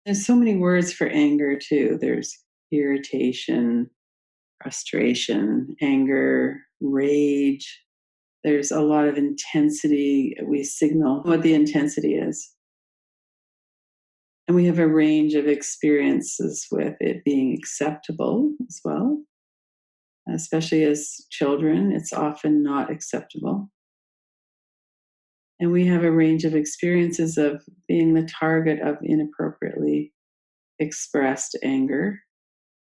There's so many words for anger too. There's irritation, frustration, anger, rage. There's a lot of intensity. We signal what the intensity is. And we have a range of experiences with it being acceptable as well. Especially as children, it's often not acceptable. And we have a range of experiences of being the target of inappropriately expressed anger.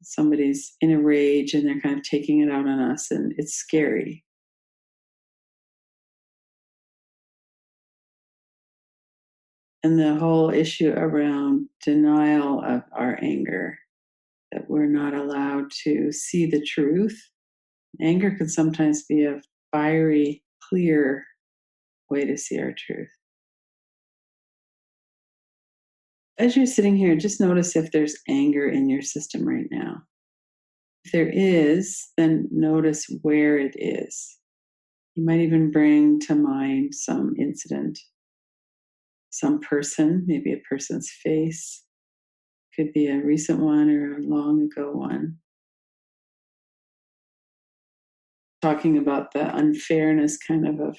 Somebody's in a rage and they're kind of taking it out on us, and it's scary. And the whole issue around denial of our anger, that we're not allowed to see the truth. Anger can sometimes be a fiery, clear way to see our truth. As you're sitting here, just notice if there's anger in your system right now. If there is, then notice where it is. You might even bring to mind some incident, some person, maybe a person's face. Could be a recent one or a long ago one. Talking about the unfairness kind of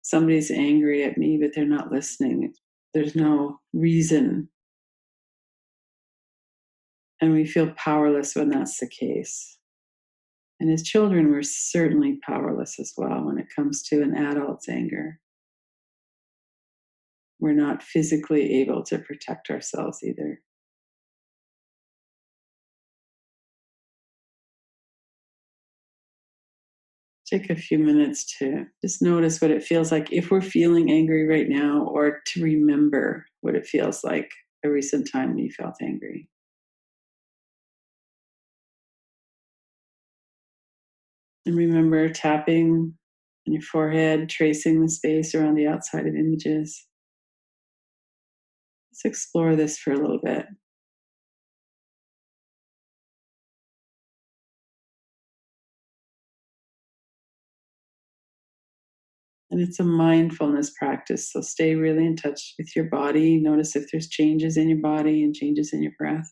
somebody's angry at me, but they're not listening. There's no reason. And we feel powerless when that's the case. And as children, we're certainly powerless as well when it comes to an adult's anger. We're not physically able to protect ourselves either. Take a few minutes to just notice what it feels like if we're feeling angry right now, or to remember what it feels like a recent time when you felt angry. And remember tapping on your forehead, tracing the space around the outside of images. Let's explore this for a little bit. And it's a mindfulness practice. So stay really in touch with your body. Notice if there's changes in your body and changes in your breath.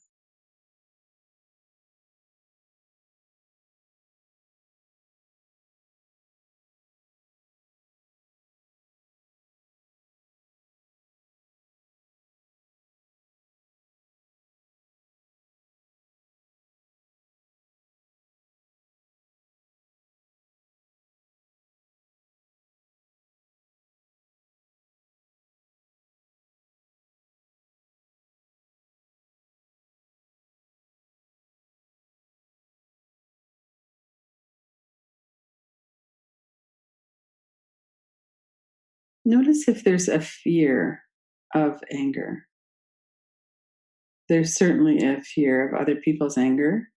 Notice if there's a fear of anger. There's certainly a fear of other people's anger,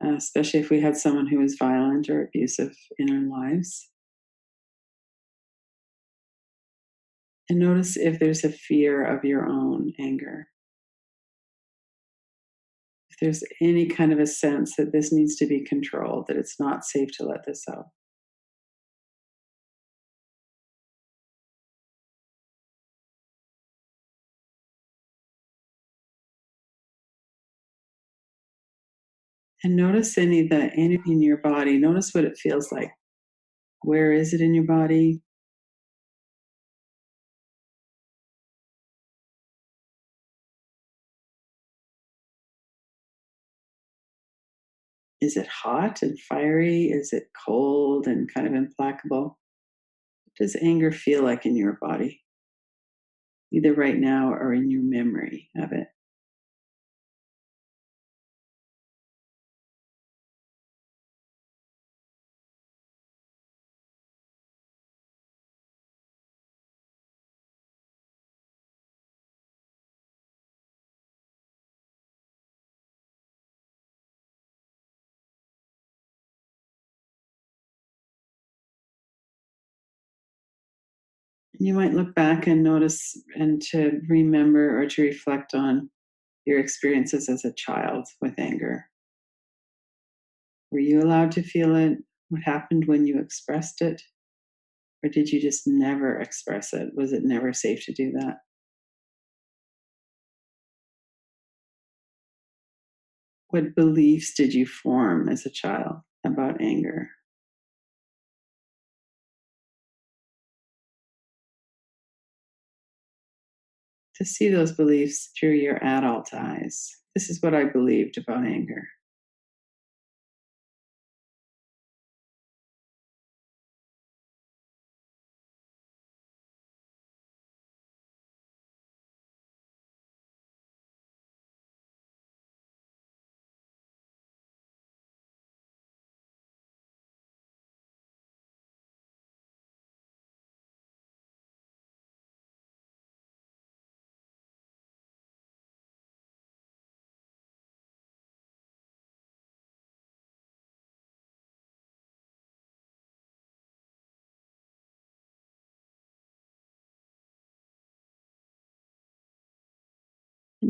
especially if we had someone who was violent or abusive in our lives. And notice if there's a fear of your own anger. If there's any kind of a sense that this needs to be controlled, that it's not safe to let this out. And notice any of the energy in your body. Notice what it feels like. Where is it in your body? Is it hot and fiery? Is it cold and kind of implacable? What does anger feel like in your body, either right now or in your memory of it? And you might look back and notice and to remember or to reflect on your experiences as a child with anger. Were you allowed to feel it? What happened when you expressed it? Or did you just never express it? Was it never safe to do that? What beliefs did you form as a child about anger? To see those beliefs through your adult eyes. This is what I believed about anger.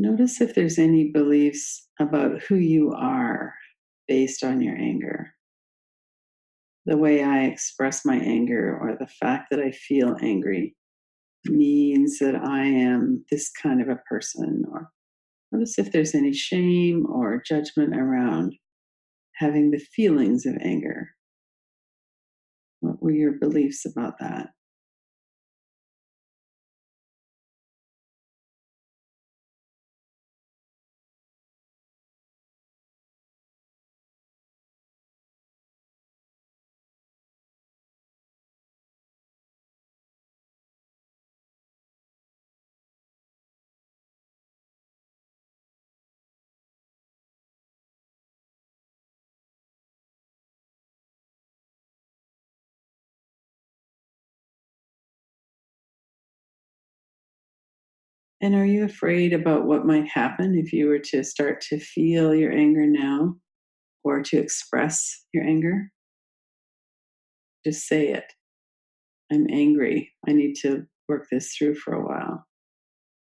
Notice if there's any beliefs about who you are based on your anger. The way I express my anger or the fact that I feel angry means that I am this kind of a person. Or notice if there's any shame or judgment around having the feelings of anger. What were your beliefs about that? And are you afraid about what might happen if you were to start to feel your anger now or to express your anger? Just say it. I'm angry. I need to work this through for a while.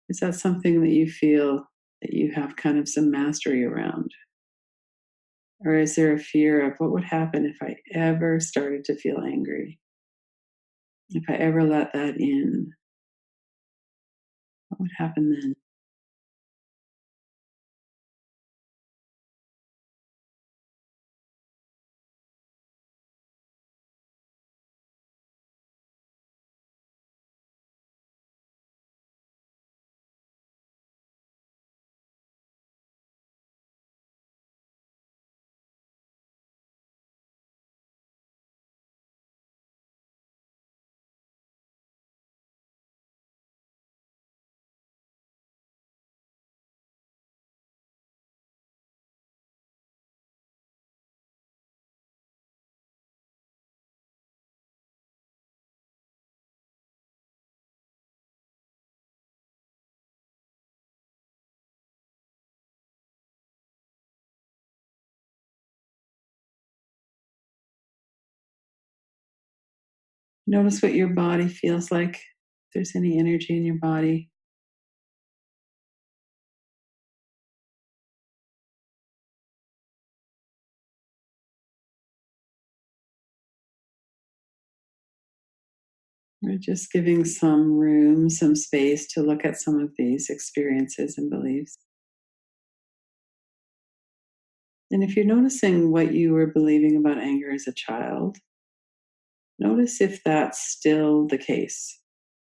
Is that something that you feel that you have kind of some mastery around? Or is there a fear of what would happen if I ever started to feel angry? If I ever let that in, what would happen then? Notice what your body feels like. If there's any energy in your body. We're just giving some room, some space to look at some of these experiences and beliefs. And if you're noticing what you were believing about anger as a child, notice if that's still the case.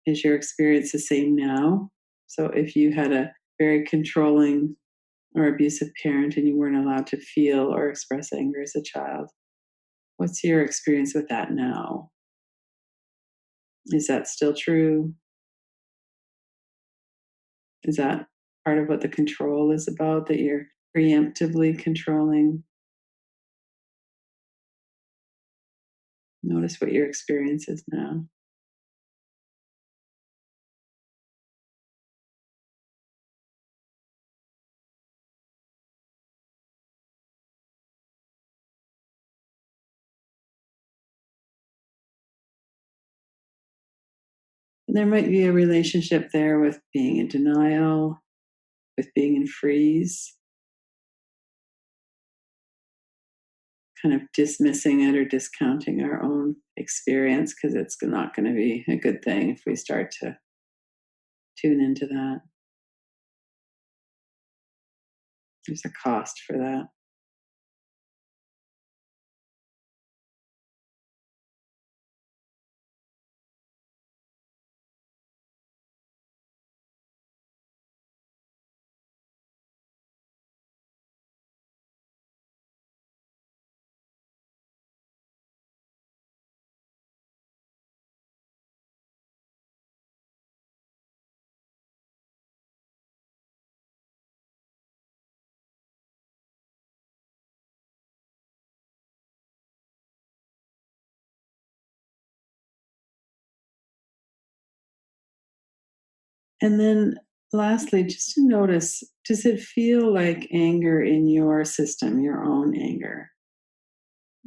Is your experience the same now? So if you had a very controlling or abusive parent and you weren't allowed to feel or express anger as a child, what's your experience with that now? Is that still true? Is that part of what the control is about, that you're preemptively controlling? Notice what your experience is now. There might be a relationship there with being in denial, with being in freeze, kind of dismissing it or discounting our own experience because it's not going to be a good thing if we start to tune into that. There's a cost for that. And then lastly, just to notice, does it feel like anger in your system, your own anger,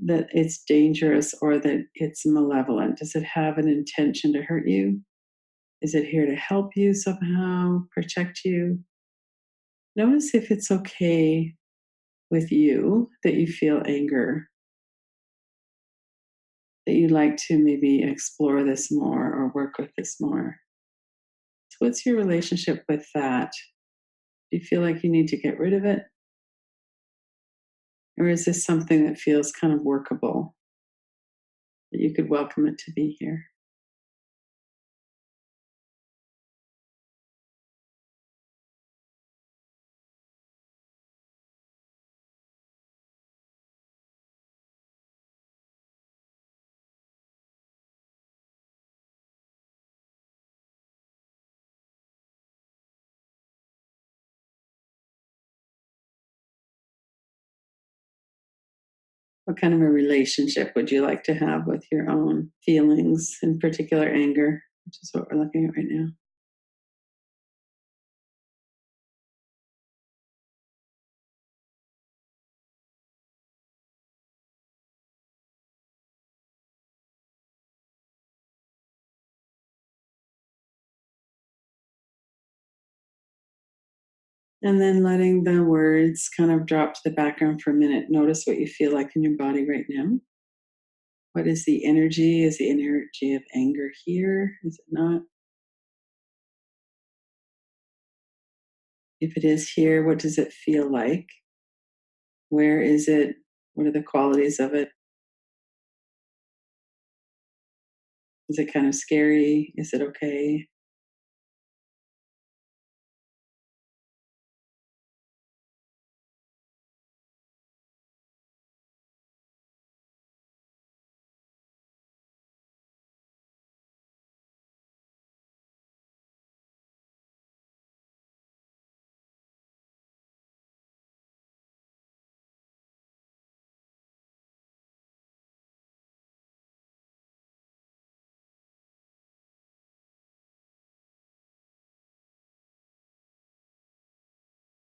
that it's dangerous or that it's malevolent? Does it have an intention to hurt you? Is it here to help you somehow, protect you? Notice if it's okay with you that you feel anger, that you'd like to maybe explore this more or work with this more. So what's your relationship with that? Do you feel like you need to get rid of it? Or is this something that feels kind of workable, that you could welcome it to be here? What kind of a relationship would you like to have with your own feelings, in particular anger, which is what we're looking at right now? And then letting the words kind of drop to the background for a minute. Notice what you feel like in your body right now. What is the energy? Is the energy of anger here? Is it not? If it is here, what does it feel like? Where is it? What are the qualities of it? Is it kind of scary? Is it okay?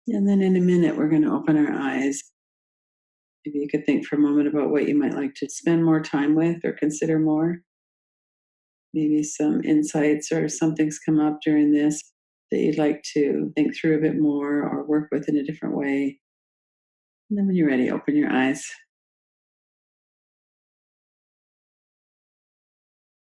And then in a minute, we're going to open our eyes. Maybe you could think for a moment about what you might like to spend more time with or consider more. Maybe some insights or something's come up during this that you'd like to think through a bit more or work with in a different way. And then when you're ready, open your eyes.